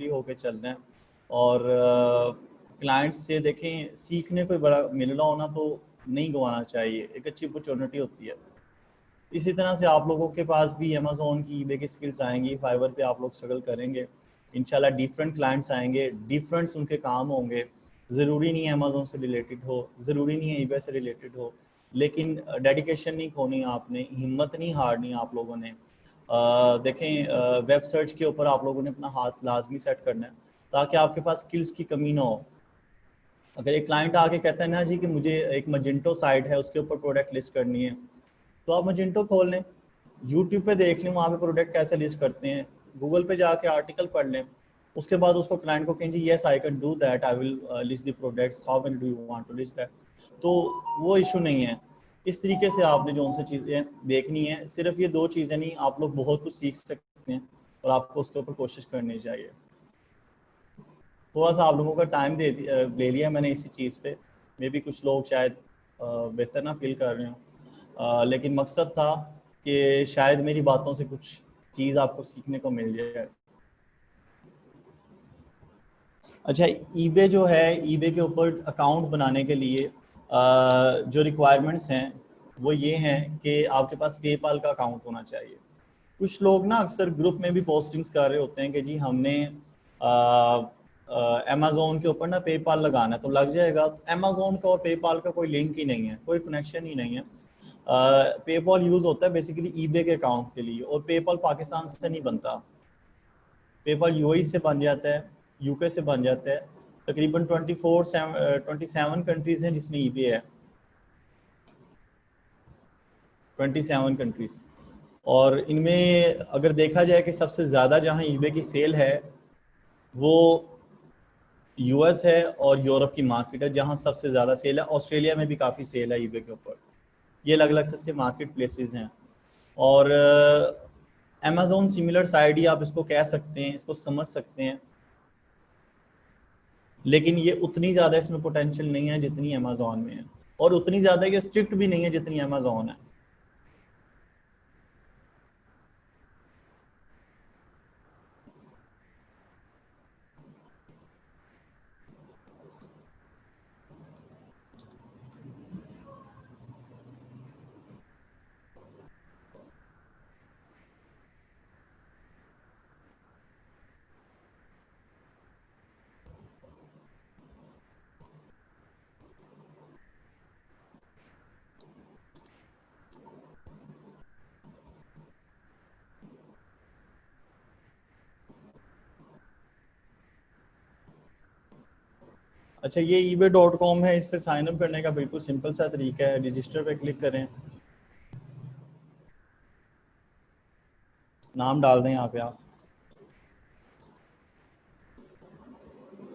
Friendly होकर चलना है। और क्लाइंट्स से देखें, सीखने को बड़ा मिल रहा होना तो नहीं गंवाना चाहिए, एक अच्छी अपॉर्चुनिटी होती है। इसी तरह से आप लोगों के पास भी अमेज़ोन की, ईबे की स्किल्स आएंगी, फाइवर पे आप लोग स्ट्रगल करेंगे इंशाल्लाह। डिफरेंट क्लाइंट्स आएंगे, डिफरेंट्स उनके काम होंगे, ज़रूरी नहीं है अमेज़ोन से रिलेटेड हो, ज़रूरी नहीं है ईबे से रिलेटेड हो, लेकिन डेडिकेशन नहीं खोनी आपने, हिम्मत नहीं हारनी आप लोगों ने। देखें, वेब सर्च के ऊपर आप लोगों ने अपना हाथ लाजमी सेट करना है ताकि आपके पास स्किल्स की कमी ना हो। अगर एक क्लाइंट आके कहता है ना जी कि मुझे एक मजिंटो साइट है उसके ऊपर प्रोडक्ट लिस्ट करनी है, तो आप मजिंटो खोल लें, यूट्यूब पे देख लें वहाँ पे प्रोडक्ट कैसे लिस्ट करते हैं, गूगल पे जाके आर्टिकल पढ़ लें, उसके बाद उसको क्लाइंट को कहें जी yes I can do that, I will list the products, how many do you want to list that. तो वो इशू नहीं है। इस तरीके से आपने जो उनसे चीज़ें देखनी है, सिर्फ ये 2 चीज़ें नहीं, आप लोग बहुत कुछ सीख सकते हैं और आपको उसके ऊपर कोशिश करनी चाहिए। थोड़ा सा आप लोगों का टाइम ले लिया मैंने इसी चीज़ पे, मे भी कुछ लोग शायद बेहतर ना फील कर रहे हों, लेकिन मकसद था कि शायद मेरी बातों से कुछ चीज़ आपको सीखने को मिल जाए। अच्छा, ईबे जो है, ईबे के ऊपर अकाउंट बनाने के लिए जो रिक्वायरमेंट्स हैं वो ये हैं कि आपके पास पेपाल का अकाउंट होना चाहिए। कुछ लोग ना अक्सर ग्रुप में भी पोस्टिंग्स कर रहे होते हैं कि जी हमने अमेज़ोन के ऊपर ना पेपाल लगाना है, तो लग जाएगा। तो अमेज़ोन का और पेपाल का कोई लिंक ही नहीं है, कोई कनेक्शन ही नहीं है। पेपाल यूज़ होता है बेसिकली ईबे के अकाउंट के लिए, और पेपाल पाकिस्तान से नहीं बनता, पेपाल यूएई से बन जाता है, यूके से बन जाता है। तकरीबन 27 कंट्रीज़ हैं जिसमें ईबे है, 27 कंट्रीज़। और इनमें अगर देखा जाए कि सबसे ज़्यादा जहाँ ईबे की सेल है वो यूएस है और यूरोप की मार्केट है जहाँ सबसे ज़्यादा सेल है। ऑस्ट्रेलिया में भी काफ़ी सेल है ईबे के ऊपर। ये अलग अलग से मार्केट प्लेसेस हैं। और अमेज़ोन सिमिलर साइड ही आप इसको कह सकते हैं, इसको समझ सकते हैं, लेकिन ये उतनी ज़्यादा इसमें पोटेंशियल नहीं है जितनी अमेज़ोन में है, और उतनी ज़्यादा ये स्ट्रिक्ट भी नहीं है जितनी अमेज़ोन है। अच्छा, ये ebay.com है, इस पर साइन अप करने का बिल्कुल सिंपल सा तरीका है। रजिस्टर पे क्लिक करें, नाम डाल दें यहाँ पे आप,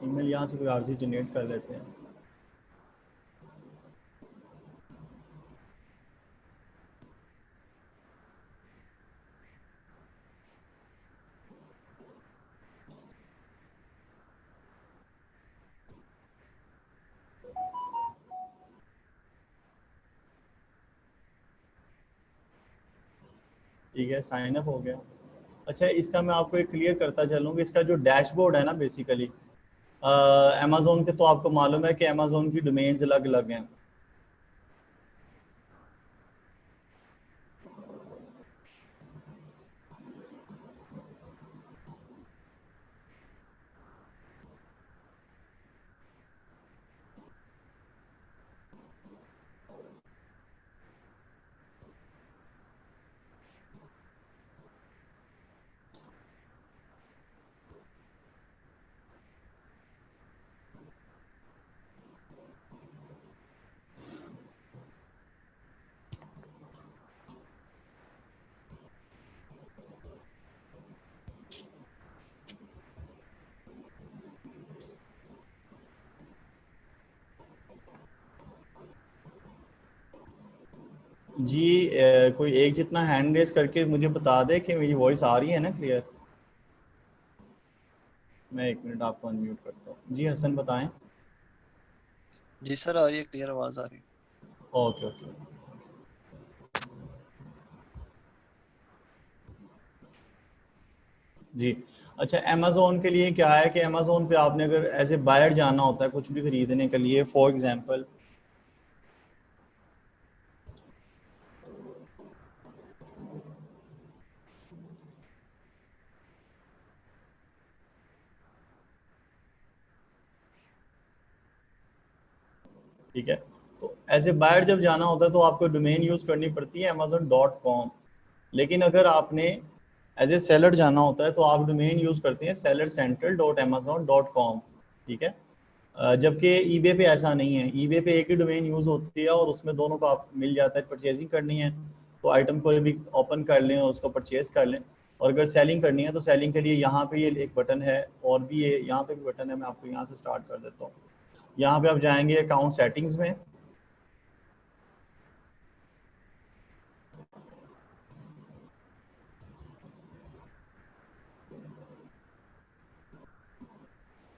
ईमेल यहाँ से कोई आरसी जनरेट कर लेते हैं। ठीक है, साइन अप हो गया। अच्छा, इसका मैं आपको एक क्लियर करता चलूँ कि इसका जो डैशबोर्ड है ना, बेसिकली अमेज़ोन के, तो आपको मालूम है कि अमेज़ोन की डोमेन्स अलग अलग हैं। जी, कोई एक जितना हैंड रेस करके मुझे बता दे कि मेरी वॉइस आ रही है ना क्लियर। मैं 1 मिनट आपको अनम्यूट करता हूँ। जी हसन, बताएं। जी सर, आ रही है, क्लियर आवाज आ रही है। Okay okay. जी। अच्छा, अमेज़ोन के लिए क्या है कि अमेज़ोन पे आपने अगर एज ए बायर जाना होता है कुछ भी खरीदने के लिए, फॉर एग्जांपल ठीक है, तो एज ए बायर जब जाना होता है तो आपको डोमेन यूज़ करनी पड़ती है amazon.com। लेकिन अगर आपने एज ए सेलर जाना होता है तो आप डोमेन यूज़ करते हैं sellercentral.amazon.com। ठीक है। जबकि ईबे पे ऐसा नहीं है, ईबे पे एक ही डोमेन यूज़ होती है और उसमें दोनों को आप मिल जाता है। परचेजिंग करनी है तो आइटम को भी ओपन कर लें और उसको परचेज कर लें, और अगर सेलिंग करनी है तो सेलिंग के लिए यहाँ पे ये एक बटन है और भी ये यहाँ पे भी बटन है। मैं आपको यहाँ से स्टार्ट कर देता हूँ। यहाँ पे आप जाएंगे अकाउंट सेटिंग्स में,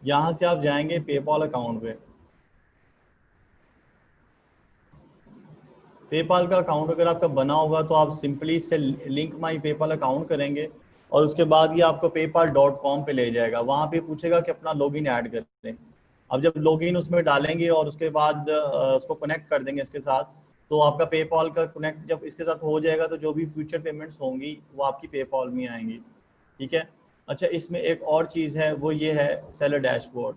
यहाँ से आप जाएंगे पेपॉल अकाउंट पे। पेपाल का अकाउंट अगर आपका बना होगा तो आप सिंपली इससे लिंक माई पेपाल अकाउंट करेंगे और उसके बाद ये आपको paypal.com पे ले जाएगा। वहाँ पे पूछेगा कि अपना लॉगिन ऐड करें। अब जब लॉगिन उसमें डालेंगे और उसके बाद उसको कनेक्ट कर देंगे इसके साथ, तो आपका पेपाल का कनेक्ट जब इसके साथ हो जाएगा तो जो भी फ्यूचर पेमेंट्स होंगी वो आपकी पेपाल में आएंगी। ठीक है। अच्छा, इसमें एक और चीज़ है, वो ये है सेलर डैशबोर्ड।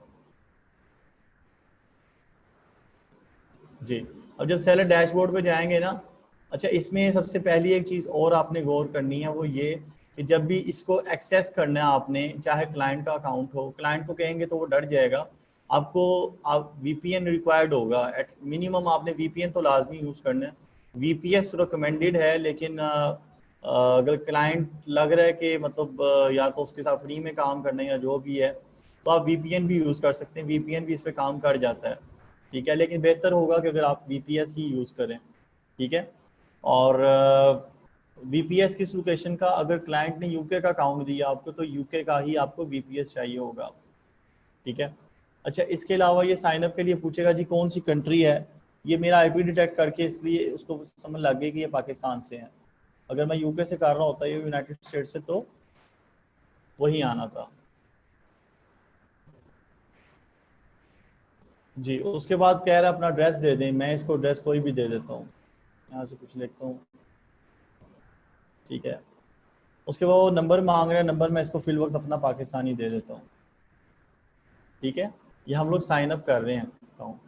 जी। अब जब सेलर डैशबोर्ड पे जाएंगे ना, अच्छा इसमें सबसे पहली एक चीज़ और आपने गौर करनी है, वो ये कि जब भी इसको एक्सेस करना है आपने, चाहे क्लाइंट का अकाउंट हो, क्लाइंट को कहेंगे तो वो डर जाएगा। आपको आप वीपीएन रिक्वायर्ड होगा, एट मिनिमम आपने वीपीएन तो लाजमी यूज़ करना है। वीपीएस रिकमेंडेड है, लेकिन अगर क्लाइंट लग रहा है कि मतलब या तो उसके साथ फ्री में काम करना है या जो भी है, तो आप वीपीएन भी यूज़ कर सकते हैं। वीपीएन भी इस पर काम कर जाता है। ठीक है, लेकिन बेहतर होगा कि अगर आप वीपीएस ही यूज़ करें। ठीक है। और वीपीएस किस लोकेशन का, अगर क्लाइंट ने यूके का अकाउंट दिया आपको तो यूके का ही आपको वीपीएस चाहिए होगा। ठीक है। अच्छा, इसके अलावा ये साइन अप के लिए पूछेगा जी कौन सी कंट्री है। ये मेरा आईपी डिटेक्ट करके इसलिए उसको समझ लग गई कि ये पाकिस्तान से है। अगर मैं यूके से कर रहा होता या यूनाइटेड स्टेट से तो वही आना था। जी। उसके बाद कह रहा है अपना एड्रेस दे दें, मैं इसको एड्रेस कोई भी दे देता हूँ, यहाँ से कुछ लिखता हूँ। ठीक है। उसके बाद वो नंबर मांग रहे हैं, नंबर मैं इसको फिल वक्त अपना पाकिस्तानी दे देता हूँ। ठीक है। ये हम लोग साइन अप कर रहे हैं अकाउंट।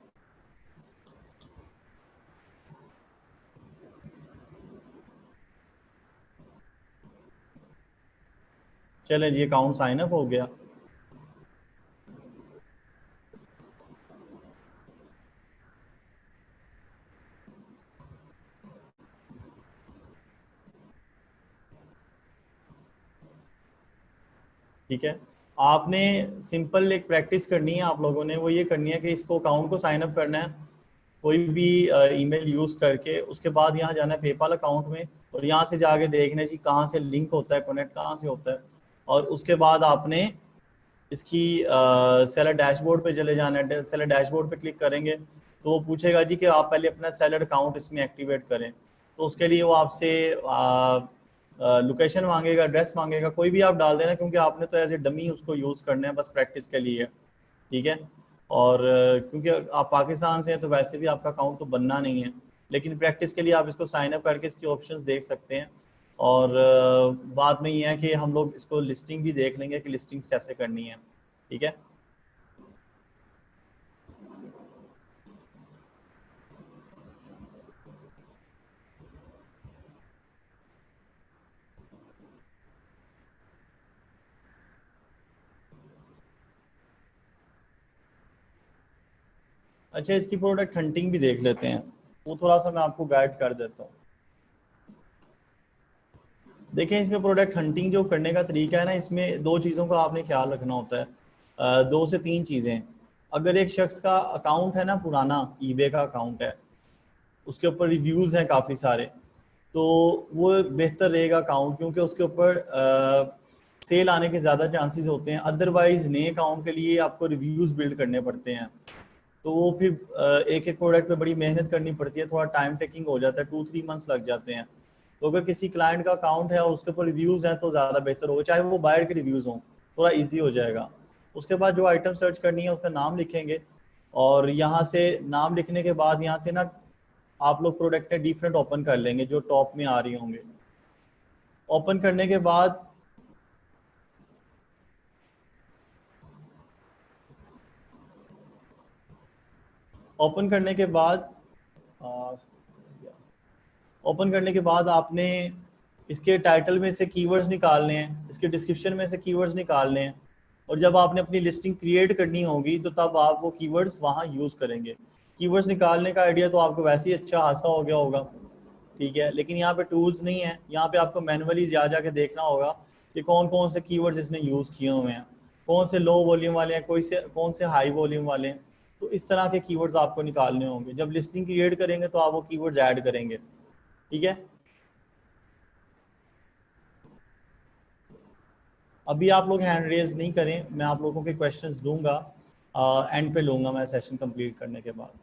चलें जी, अकाउंट साइन अप हो गया। ठीक है। आपने सिंपल एक प्रैक्टिस करनी है आप लोगों ने, वो ये करनी है कि इसको अकाउंट को साइन अप करना है कोई भी ईमेल यूज़ करके। उसके बाद यहाँ जाना है पेपाल अकाउंट में और यहाँ से जाके देखना है जी कहाँ से लिंक होता है, कनेक्ट कहाँ से होता है। और उसके बाद आपने इसकी सेलर डैशबोर्ड पे चले जाना है। सेलर डैशबोर्ड पे क्लिक करेंगे तो वो पूछेगा जी कि आप पहले अपना सेलर अकाउंट इसमें एक्टिवेट करें। तो उसके लिए वो आपसे लोकेशन मांगेगा, एड्रेस मांगेगा, कोई भी आप डाल देना क्योंकि आपने तो एज ए डमी उसको यूज़ करना है बस प्रैक्टिस के लिए। ठीक है। और क्योंकि आप पाकिस्तान से हैं तो वैसे भी आपका अकाउंट तो बनना नहीं है, लेकिन प्रैक्टिस के लिए आप इसको साइन अप करके इसके ऑप्शंस देख सकते हैं। और बाद में ये है कि हम लोग इसको लिस्टिंग भी देख लेंगे कि लिस्टिंग्स कैसे करनी है। ठीक है। अच्छा, इसकी प्रोडक्ट हंटिंग भी देख लेते हैं, वो थोड़ा सा मैं आपको गाइड कर देता हूँ। देखें, इसमें प्रोडक्ट हंटिंग जो करने का तरीका है ना, इसमें दो चीज़ों का आपने ख्याल रखना होता है। दो से तीन चीज़ें। अगर एक शख्स का अकाउंट है ना पुराना, ईबे का अकाउंट है, उसके ऊपर रिव्यूज़ हैं काफ़ी सारे, तो वो बेहतर रहेगा अकाउंट, क्योंकि उसके ऊपर सेल आने के ज़्यादा चांसेस होते हैं। अदरवाइज़ नए अकाउंट के लिए आपको रिव्यूज़ बिल्ड करने पड़ते हैं, तो वो फिर एक एक प्रोडक्ट पे बड़ी मेहनत करनी पड़ती है, थोड़ा टाइम टेकिंग हो जाता है, 2-3 मंथ्स लग जाते हैं। तो अगर किसी क्लाइंट का अकाउंट है और उसके ऊपर रिव्यूज हैं तो ज़्यादा बेहतर होगा, चाहे वो बायर के रिव्यूज हों, थोड़ा ईजी हो जाएगा। उसके बाद जो आइटम सर्च करनी है उसका नाम लिखेंगे, और यहाँ से नाम लिखने के बाद यहाँ से ना आप लोग प्रोडक्ट में डिफरेंट ओपन कर लेंगे जो टॉप में आ रही होंगे। ओपन करने के बाद ओपन करने के बाद ओपन करने के बाद आपने इसके टाइटल में से कीवर्ड्स निकालने हैं, इसके डिस्क्रिप्शन में से कीवर्ड्स निकालने हैं, और जब आपने अपनी लिस्टिंग क्रिएट करनी होगी तो तब आप वो कीवर्ड्स वहाँ यूज़ करेंगे। कीवर्ड्स निकालने का आइडिया तो आपको वैसे ही अच्छा खासा हो गया होगा, ठीक है, लेकिन यहाँ पे टूल्स नहीं है, यहाँ पे आपको मैनुअली जाके देखना होगा कि कौन कौन से कीवर्ड्स इसने यूज़ किए हुए हैं, कौन से लो वॉल्यूम वाले हैं, कौन से हाई वॉल्यूम वाले हैं। तो इस तरह के कीवर्ड्स आपको निकालने होंगे। जब लिस्टिंग क्रिएट करेंगे तो आप वो कीवर्ड्स ऐड करेंगे, ठीक है। अभी आप लोग हैंड रेज नहीं करें, मैं आप लोगों के क्वेश्चंस लूँगा, एंड पे लूँगा मैं सेशन कंप्लीट करने के बाद।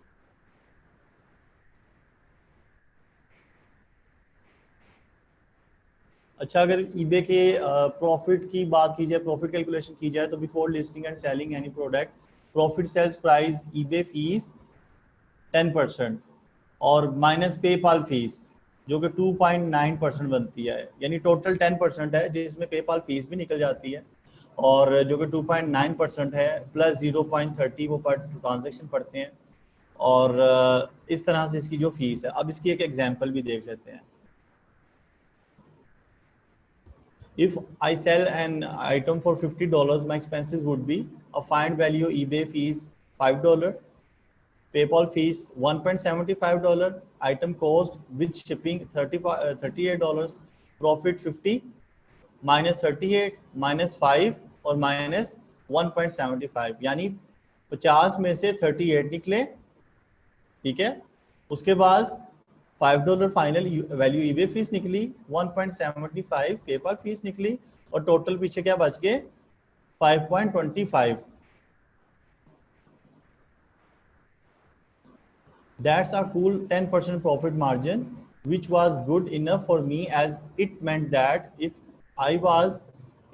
अच्छा, अगर ईबे के प्रॉफिट की बात की जाए, प्रॉफिट कैलकुलेशन की जाए, तो before listing and selling any product, profit sales price eBay fees 10% और माइनस पेपाल फीस जो कि 2.9% बनती है, यानी टोटल 10% है जिसमें पेपाल फीस भी निकल जाती है, और जो कि 2.9% है प्लस 0.30 वो पर ट्रांजेक्शन पड़ते हैं, और इस तरह से इसकी जो फीस है। अब इसकी एक एग्जांपल भी देख लेते हैं। If I sell an item for $50, my expenses would be a find value eBay fees $5, PayPal fees $1.75, item cost with shipping $38, profit 50, minus 38, minus 5 और minus 1.75, यानी 50 में से 38 निकले, ठीक है। उसके बाद $5 फाइनल वैल्यू ईबे फीस निकली, 1.75 पेपाल फीस निकली, और टोटल पीछे क्या बच गए 5.25। That's a cool 10% profit margin, which was good enough for me, as it meant that if I was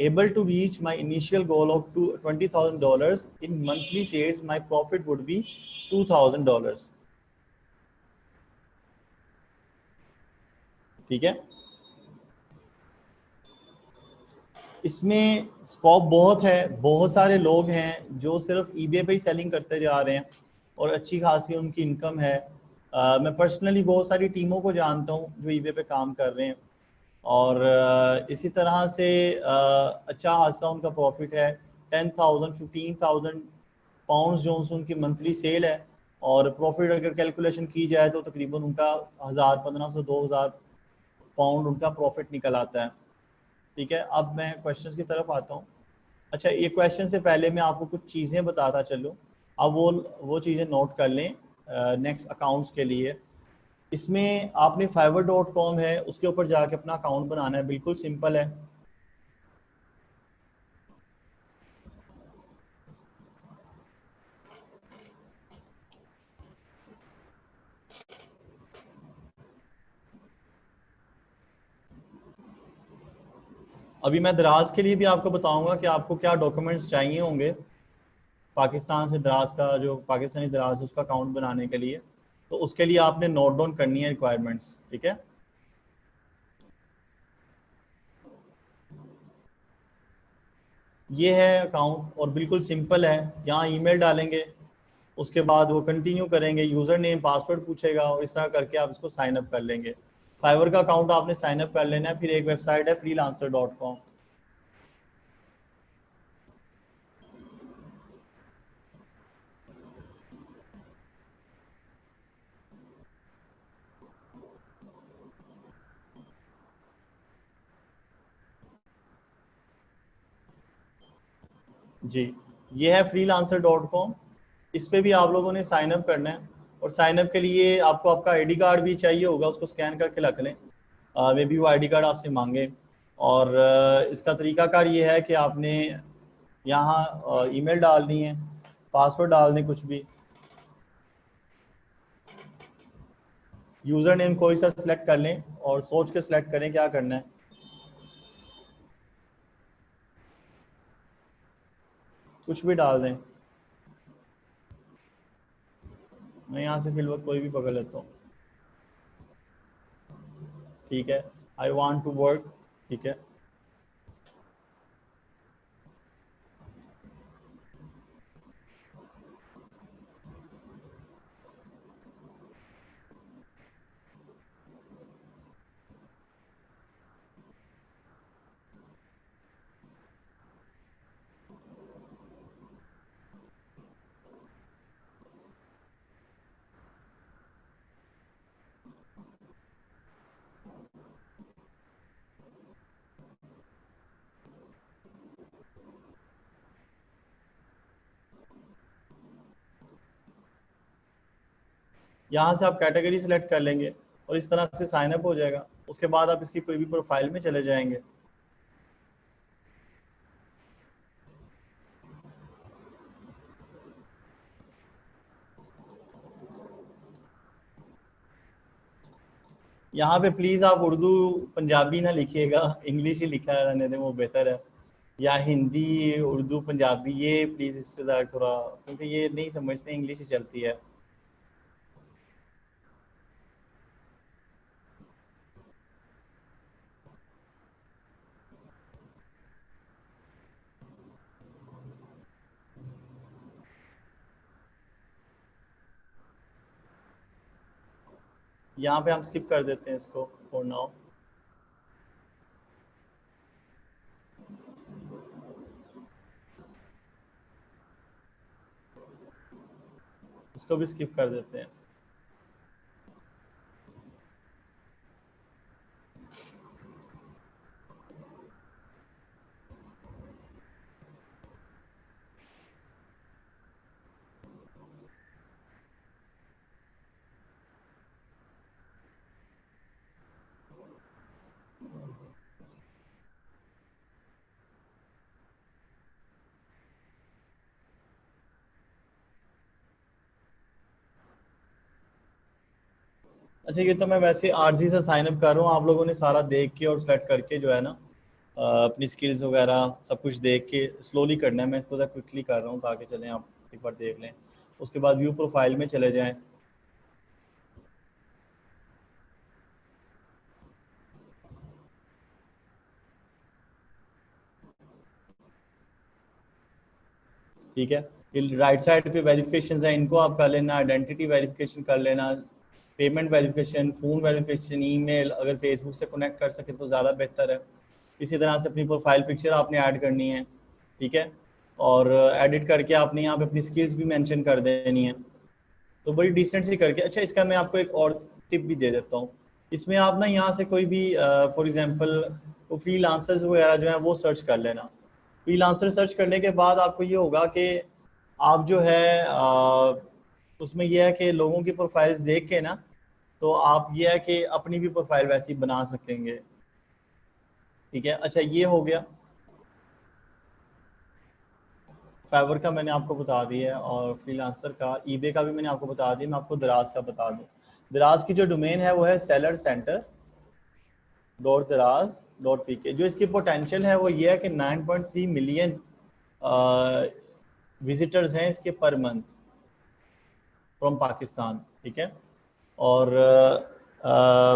able to reach my initial goal of $20,000 in monthly sales, my profit would be $2,000, ठीक है। इसमें scope बहुत है, बहुत सारे लोग हैं जो सिर्फ ईबे पे ही सेलिंग करते जा रहे हैं और अच्छी खासी उनकी इनकम है। मैं पर्सनली बहुत सारी टीमों को जानता हूँ जो ईबे पे काम कर रहे हैं, और इसी तरह से अच्छा खासा उनका प्रॉफिट है। 10,000 15,000 पाउंड्स जो उनकी मंथली सेल है, और प्रॉफिट अगर कैलकुलेशन की जाए तो तकरीबन उनका 1000 1500 2000 पाउंड उनका प्रॉफिट निकल आता है, ठीक है। अब मैं क्वेश्चंस की तरफ आता हूँ। अच्छा, ये क्वेश्चन से पहले मैं आपको कुछ चीज़ें बताता चलूँ, अब वो चीज़ें नोट कर लें नेक्स्ट अकाउंट्स के लिए। इसमें आपने fiverr.com है उसके ऊपर जाके अपना अकाउंट बनाना है, बिल्कुल सिंपल है। अभी मैं दराज के लिए भी आपको बताऊंगा कि आपको क्या डॉक्यूमेंट्स चाहिए होंगे पाकिस्तान से दराज का, जो पाकिस्तानी दराज है उसका अकाउंट बनाने के लिए, तो उसके लिए आपने नोट डाउन करनी है रिक्वायरमेंट्स, ठीक है। ये है अकाउंट और बिल्कुल सिंपल है, यहाँ ईमेल डालेंगे, उसके बाद वो कंटिन्यू करेंगे, यूज़र नेम पासवर्ड पूछेगा, और इस तरह करके आप इसको साइन अप कर लेंगे। फाइवर का अकाउंट आपने साइन अप कर लेना है। फिर एक वेबसाइट है freelancer.com, जी ये है freelancer.com। इस पे भी आप लोगों ने साइन अप करना है, और साइन अप के लिए आपको आपका आईडी कार्ड भी चाहिए होगा, उसको स्कैन करके रख लें, मे बी वो आईडी कार्ड आपसे मांगे। और इसका तरीकाकार ये है कि आपने यहाँ ईमेल डालनी है, पासवर्ड डाल दें कुछ भी, यूजर नेम कोई सा सिलेक्ट कर लें और सोच के सिलेक्ट करें क्या करना है। कुछ भी डाल दें, मैं यहाँ से फिलहाल कोई भी पकड़ लेता हूँ। ठीक है, आई वांट टू वर्क। ठीक है, यहाँ से आप कैटेगरी सिलेक्ट कर लेंगे और इस तरह से साइन अप हो जाएगा। उसके बाद आप इसकी कोई भी प्रोफाइल में चले जाएंगे। यहाँ पे प्लीज़ आप उर्दू पंजाबी ना लिखिएगा, इंग्लिश ही लिखा रहने दें, वो बेहतर है। या हिंदी उर्दू पंजाबी, ये प्लीज़ इससे ज़्यादा थोड़ा, क्योंकि ये नहीं समझते, इंग्लिश ही चलती है। यहाँ पे हम स्किप कर देते हैं इसको फॉर नाउ। इसको भी स्किप कर देते हैं। अच्छा, ये तो मैं वैसे आरजी से साइन अप कर रहा हूँ, आप लोगों ने सारा देख के और सेलेक्ट करके जो है ना अपनी स्किल्स वगैरह सब कुछ देख के स्लोली करना है। मैं इसको क्विकली कर रहा हूँ ताकि चलें आप एक बार देख लें। उसके बाद व्यू प्रोफाइल में चले जाएं। ठीक है, ये राइट साइड पे वेरिफिकेशन है, इनको आप कर लेना। आइडेंटिटी वेरिफिकेशन कर लेना, payment verification, phone verification, email, अगर फेसबुक से कनेक्ट कर सके तो ज़्यादा बेहतर है। इसी तरह से अपनी प्रोफाइल पिक्चर आपने ऐड करनी है। ठीक है, और एडिट करके आपने यहाँ पे अपनी स्किल्स भी मेंशन कर देनी है, तो बड़ी डिसेंट सी करके। अच्छा, इसका मैं आपको एक और टिप भी दे देता हूँ। इसमें आप ना यहाँ से कोई भी फॉर एग्जांपल फ्रीलांसर्स वगैरह जो है वो सर्च कर लेना। फ्रीलांसर सर्च करने के बाद आपको ये होगा कि आप जो है उसमें यह है कि लोगों की प्रोफाइल्स देख के ना, तो आप ये है कि अपनी भी प्रोफाइल वैसी बना सकेंगे। ठीक है, अच्छा ये हो गया। फाइवर का मैंने आपको बता दिया है और फ्रीलांसर का, ईबे का भी मैंने आपको बता दिया। मैं आपको दराज का बता दूं। दराज की जो डोमेन है वो है सेलर सेंटर .दराज.pk। जो इसकी पोटेंशियल है वो ये है कि 9.3 मिलियन विजिटर्स हैं इसके पर मंथ फ्रॉम पाकिस्तान। ठीक है, और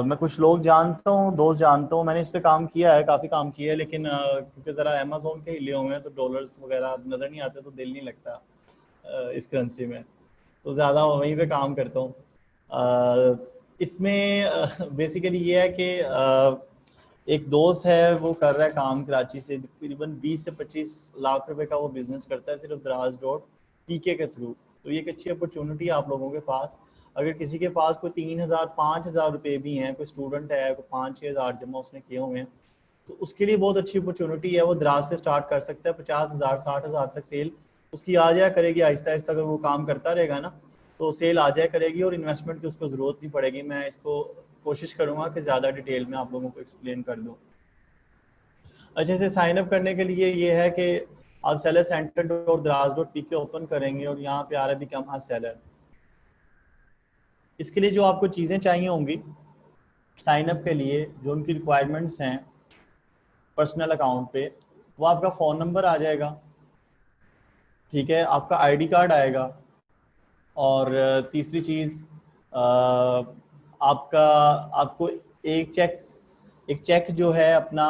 मैं कुछ लोग जानता हूँ, दोस्त जानता हूँ, मैंने इस पे काम किया है, काफ़ी काम किया है, लेकिन क्योंकि ज़रा अमेज़ोन के हिले हुए हैं तो डॉलर्स वगैरह नज़र नहीं आते, तो दिल नहीं लगता इस करेंसी में, तो ज़्यादा वहीं पे काम करता हूँ। इसमें बेसिकली ये है कि एक दोस्त है वो कर रहा है काम कराची से, तकरीबन 20 से 25 लाख रुपए का वो बिजनेस करता है सिर्फ दराज.pk के थ्रू। तो ये एक अच्छी अपॉर्चुनिटी है आप लोगों के पास। अगर किसी के पास कोई 3,000 5,000 रुपये भी हैं, कोई स्टूडेंट है, कोई 5-6 हज़ार जमा उसने किए हुए हैं, तो उसके लिए बहुत अच्छी अपॉर्चुनिटी है। वो दराज से स्टार्ट कर सकता है, 50,000 60,000 तक सेल उसकी आ जाया करेगी आहिस्ता आहिस्ता। अगर वो काम करता रहेगा ना तो सेल आ जाया करेगी और इन्वेस्टमेंट की उसको ज़रूरत नहीं पड़ेगी। मैं इसको कोशिश करूँगा कि ज़्यादा डिटेल में आप लोगों को एक्सप्लेन कर दूँ। अच्छा, इसे साइन अप करने के लिए ये है कि आप सेलर सेंटर.दराज.pk ओपन करेंगे और यहाँ पे आ रहा है बिकम अ सेलर। इसके लिए जो आपको चीज़ें चाहिए होंगी साइन अप के लिए, जो उनकी रिक्वायरमेंट्स हैं पर्सनल अकाउंट पे, वो आपका फ़ोन नंबर आ जाएगा, ठीक है, आपका आईडी कार्ड आएगा, और तीसरी चीज़ आपका आपको एक चेक जो है अपना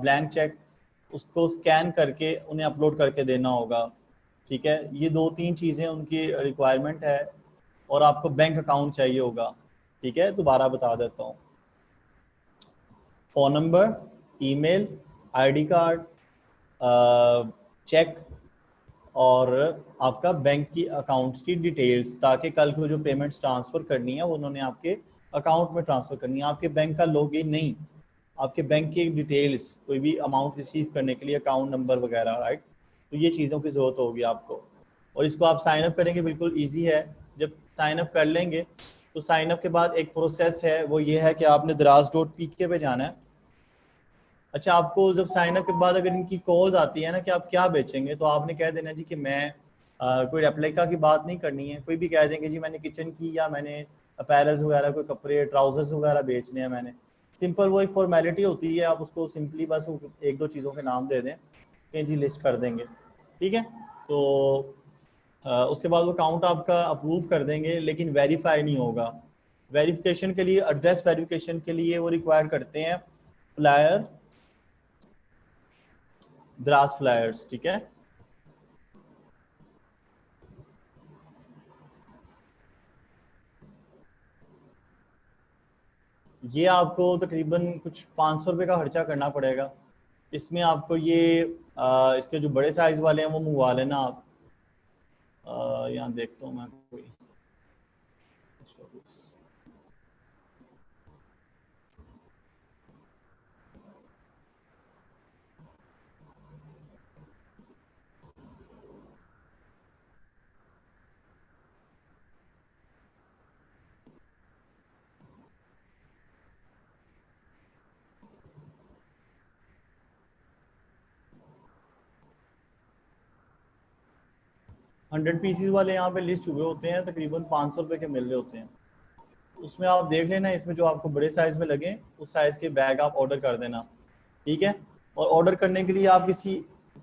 ब्लैंक चेक, उसको स्कैन करके उन्हें अपलोड करके देना होगा, ठीक है। ये 2-3 चीज़ें उनकी रिक्वायरमेंट है, और आपको बैंक अकाउंट चाहिए होगा, ठीक है। दोबारा बता देता हूँ, phone number, email, ID card, check, और आपका बैंक की अकाउंट्स की डिटेल्स, ताकि कल को जो पेमेंट्स ट्रांसफ़र करनी है वो उन्होंने आपके अकाउंट में ट्रांसफ़र करनी है, आपके बैंक का लॉगिन नहीं, आपके बैंक की डिटेल्स, कोई भी अमाउंट रिसीव करने के लिए अकाउंट नंबर वगैरह, राइट। तो ये चीज़ों की ज़रूरत होगी आपको, और इसको आप साइन अप करेंगे, बिल्कुल ईजी है। जब साइन अप कर लेंगे तो साइन अप के बाद एक प्रोसेस है, वो ये है कि आपने dras.pk पे जाना है। अच्छा, आपको जब साइन अप के बाद अगर इनकी कॉल्स आती है ना कि आप क्या बेचेंगे, तो आपने कह देना जी कि मैं कोई रेप्लिका की बात नहीं करनी है, कोई भी कह देंगे जी मैंने किचन की, या मैंने अपैरल्स वगैरह, कोई कपड़े ट्राउजर्स वगैरह बेचने हैं मैंने, सिंपल वो एक फॉर्मेलिटी होती है, आप उसको सिंपली बस एक दो चीज़ों के नाम दे दें कि जी लिस्ट कर देंगे, ठीक है। तो उसके बाद वो अकाउंट आपका अप्रूव कर देंगे, लेकिन वेरीफाई नहीं होगा। वेरिफिकेशन के लिए, एड्रेस वेरिफिकेशन के लिए वो रिक्वायर करते हैं फ्लायर, द्रास फ्लायर्स, ठीक है। ये आपको तकरीबन कुछ 500 रुपये का खर्चा करना पड़ेगा। इसमें आपको ये इसके जो बड़े साइज़ वाले हैं वो मंगवा लेना आप। यहाँ देखता हूँ मैं कोई 100 पीसीज वाले यहाँ पे लिस्ट हुए होते हैं, तकरीबन 500 रुपये के मिल रहे होते हैं। उसमें आप देख लेना, इसमें जो आपको बड़े साइज़ में लगे उस साइज़ के बैग आप ऑर्डर कर देना, ठीक है। और ऑर्डर करने के लिए आप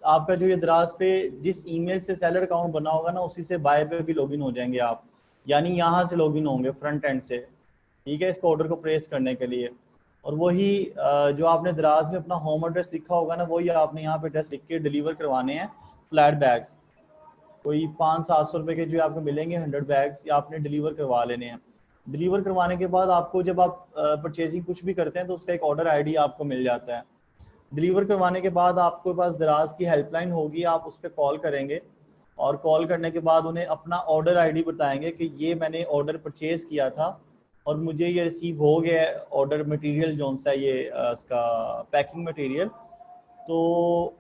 आपका जो ये दराज पे जिस ईमेल से सेलर अकाउंट बना होगा ना, उसी से बाय पे भी लॉगिन हो जाएंगे आप, यानी यहाँ से लॉगिन होंगे फ्रंट एंड से, ठीक है, इसको ऑर्डर को प्रेस करने के लिए। और वही जो आपने दराज में अपना होम एड्रेस लिखा होगा ना, वही आपने यहाँ पे एड्रेस लिख के डिलीवर करवाने हैं फ्लैट बैग्स। कोई 500-700 रुपये के जो आपको मिलेंगे 100 बैग्स, या आपने डिलीवर करवा लेने हैं। डिलीवर करवाने के बाद आपको जब आप परचेजिंग कुछ भी करते हैं तो उसका एक ऑर्डर आईडी आपको मिल जाता है। डिलीवर करवाने के बाद आपके पास दराज की हेल्पलाइन होगी, आप उस पर कॉल करेंगे, और कॉल करने के बाद उन्हें अपना ऑर्डर आईडी बताएंगे कि ये मैंने ऑर्डर परचेज किया था और मुझे ये रिसीव हो गया है ऑर्डर मटेरियल, जो सा ये इसका पैकिंग मटेरियल। तो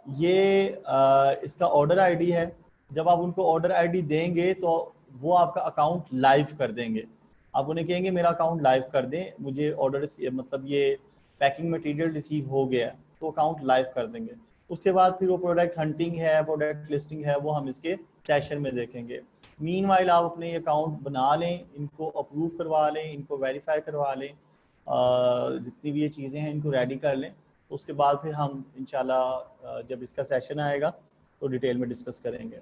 ये इसका ऑर्डर आईडी है। जब आप उनको ऑर्डर आईडी देंगे तो वो आपका अकाउंट लाइव कर देंगे। आप उन्हें कहेंगे मेरा अकाउंट लाइव कर दें, मुझे ऑर्डर मतलब ये पैकिंग मटेरियल रिसीव हो गया है, तो अकाउंट लाइव कर देंगे। उसके बाद फिर वो प्रोडक्ट हंटिंग है, प्रोडक्ट लिस्टिंग है, वो हम इसके सेशन में देखेंगे। मीनवाइल आप अपने अकाउंट बना लें, इनको अप्रूव करवा लें, इनको वेरीफाई करवा लें, जितनी भी ये चीज़ें हैं इनको रेडी कर लें। उसके बाद फिर हम इंशाल्लाह जब इसका सेशन आएगा तो डिटेल में डिस्कस करेंगे।